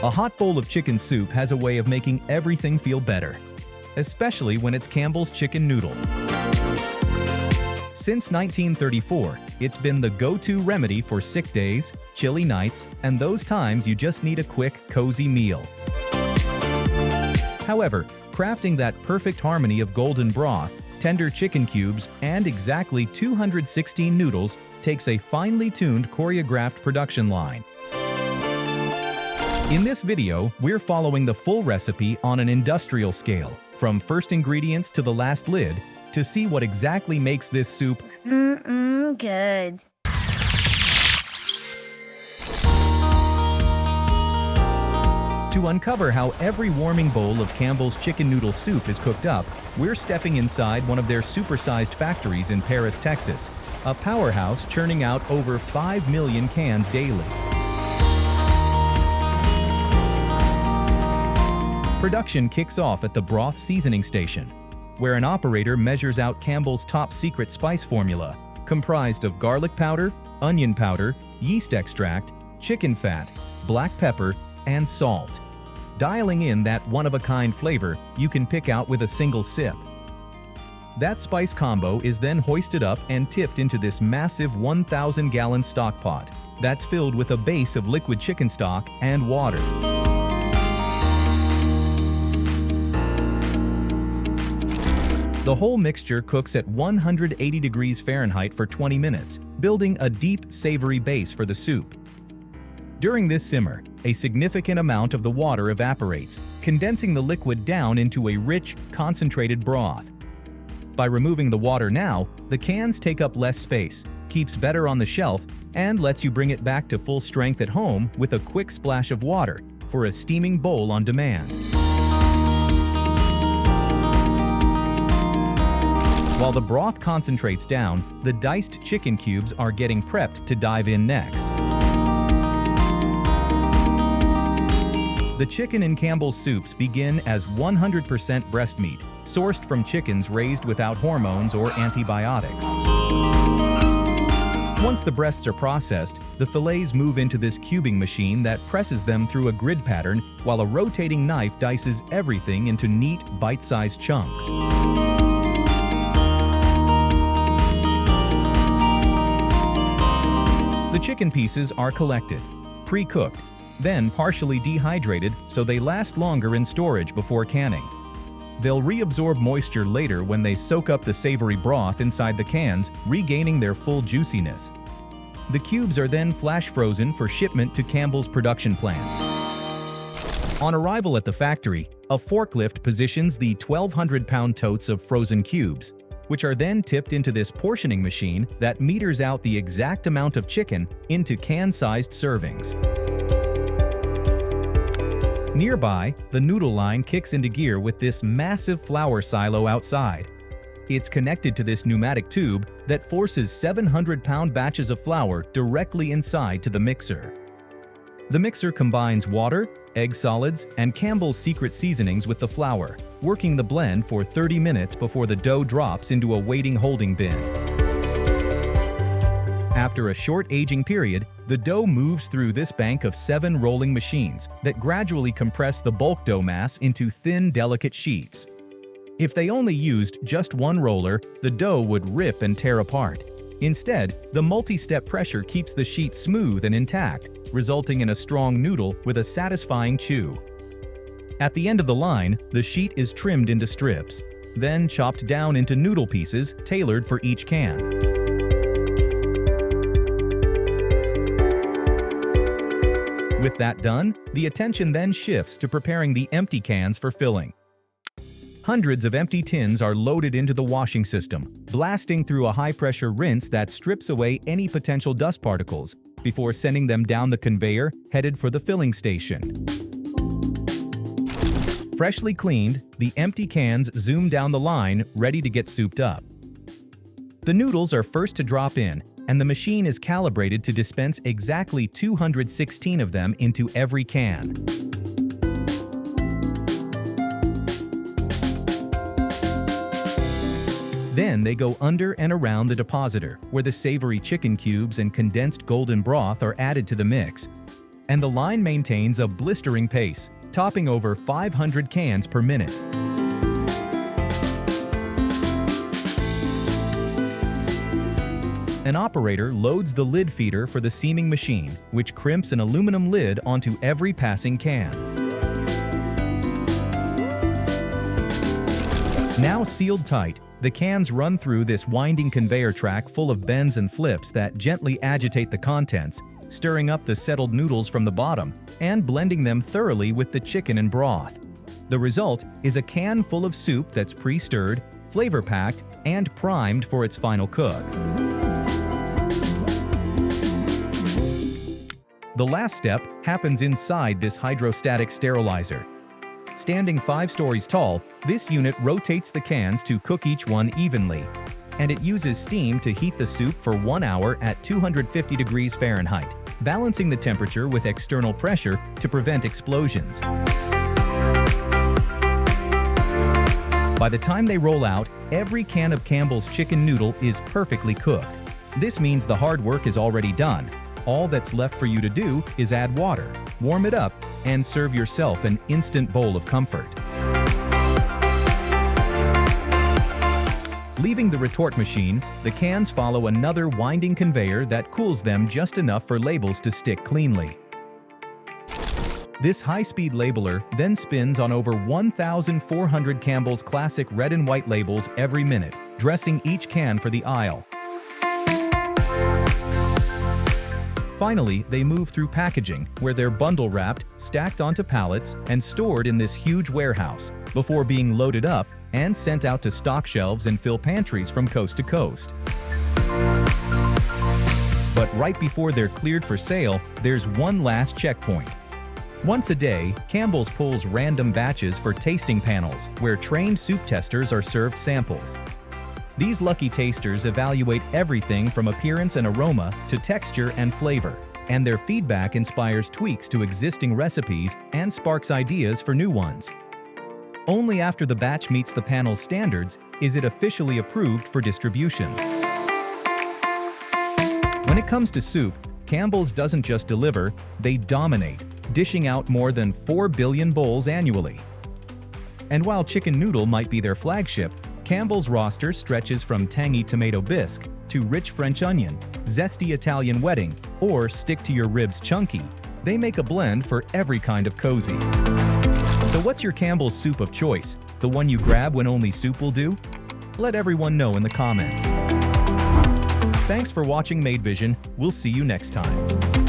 A hot bowl of chicken soup has a way of making everything feel better, especially when it's Campbell's chicken noodle. Since 1934, it's been the go-to remedy for sick days, chilly nights, and those times you just need a quick, cozy meal. However, crafting that perfect harmony of golden broth, tender chicken cubes, and exactly 216 noodles takes a finely tuned choreographed production line. In this video, we're following the full recipe on an industrial scale, from first ingredients to the last lid, to see what exactly makes this soup good. To uncover how every warming bowl of Campbell's chicken noodle soup is cooked up, we're stepping inside one of their supersized factories in Paris, Texas, a powerhouse churning out over 5 million cans daily. Production kicks off at the broth seasoning station, where an operator measures out Campbell's top-secret spice formula, comprised of garlic powder, onion powder, yeast extract, chicken fat, black pepper, and salt, dialing in that one-of-a-kind flavor you can pick out with a single sip. That spice combo is then hoisted up and tipped into this massive 1,000-gallon stock pot that's filled with a base of liquid chicken stock and water. The whole mixture cooks at 180 degrees Fahrenheit for 20 minutes, building a deep, savory base for the soup. During this simmer, a significant amount of the water evaporates, condensing the liquid down into a rich, concentrated broth. By removing the water now, the cans take up less space, keeps better on the shelf, and lets you bring it back to full strength at home with a quick splash of water for a steaming bowl on demand. While the broth concentrates down, the diced chicken cubes are getting prepped to dive in next. The chicken in Campbell's soups begin as 100% breast meat, sourced from chickens raised without hormones or antibiotics. Once the breasts are processed, the fillets move into this cubing machine that presses them through a grid pattern while a rotating knife dices everything into neat, bite-sized chunks. The chicken pieces are collected, pre-cooked, then partially dehydrated so they last longer in storage before canning. They'll reabsorb moisture later when they soak up the savory broth inside the cans, regaining their full juiciness. The cubes are then flash frozen for shipment to Campbell's production plants. On arrival at the factory, a forklift positions the 1,200-pound totes of frozen cubes, which are then tipped into this portioning machine that meters out the exact amount of chicken into can-sized servings. Nearby, the noodle line kicks into gear with this massive flour silo outside. It's connected to this pneumatic tube that forces 700-pound batches of flour directly inside to the mixer. The mixer combines water, egg solids, and Campbell's secret seasonings with the flour, working the blend for 30 minutes before the dough drops into a waiting holding bin. After a short aging period, the dough moves through this bank of 7 rolling machines that gradually compress the bulk dough mass into thin, delicate sheets. If they only used just one roller, the dough would rip and tear apart. Instead, the multi-step pressure keeps the sheet smooth and intact, resulting in a strong noodle with a satisfying chew. At the end of the line, the sheet is trimmed into strips, then chopped down into noodle pieces tailored for each can. With that done, the attention then shifts to preparing the empty cans for filling. Hundreds of empty tins are loaded into the washing system, blasting through a high-pressure rinse that strips away any potential dust particles before sending them down the conveyor headed for the filling station. Freshly cleaned, the empty cans zoom down the line, ready to get souped up. The noodles are first to drop in, and the machine is calibrated to dispense exactly 216 of them into every can. Then they go under and around the depositor, where the savory chicken cubes and condensed golden broth are added to the mix. and the line maintains a blistering pace, topping over 500 cans per minute. An operator loads the lid feeder for the seaming machine, which crimps an aluminum lid onto every passing can. Now sealed tight, the cans run through this winding conveyor track full of bends and flips that gently agitate the contents, stirring up the settled noodles from the bottom and blending them thoroughly with the chicken and broth. The result is a can full of soup that's pre-stirred, flavor-packed, and primed for its final cook. The last step happens inside this hydrostatic sterilizer. Standing 5 stories tall, this unit rotates the cans to cook each one evenly, and it uses steam to heat the soup for 1 hour at 250 degrees Fahrenheit, balancing the temperature with external pressure to prevent explosions. By the time they roll out, every can of Campbell's chicken noodle is perfectly cooked. This means the hard work is already done. All that's left for you to do is add water, warm it up, and serve yourself an instant bowl of comfort. Leaving the retort machine, the cans follow another winding conveyor that cools them just enough for labels to stick cleanly. This high-speed labeler then spins on over 1,400 Campbell's classic red and white labels every minute, dressing each can for the aisle. Finally, they move through packaging, where they're bundle-wrapped, stacked onto pallets, and stored in this huge warehouse, before being loaded up and sent out to stock shelves and fill pantries from coast to coast. But right before they're cleared for sale, there's one last checkpoint. Once a day, Campbell's pulls random batches for tasting panels, where trained soup testers are served samples. These lucky tasters evaluate everything from appearance and aroma to texture and flavor, and their feedback inspires tweaks to existing recipes and sparks ideas for new ones. Only after the batch meets the panel's standards is it officially approved for distribution. When it comes to soup, Campbell's doesn't just deliver, they dominate, dishing out more than 4 billion bowls annually. And while chicken noodle might be their flagship, Campbell's roster stretches from tangy tomato bisque to rich French onion, zesty Italian wedding, or stick-to-your-ribs chunky. They make a blend for every kind of cozy. So what's your Campbell's soup of choice? The one you grab when only soup will do? Let everyone know in the comments. Thanks for watching Made Vision. We'll see you next time.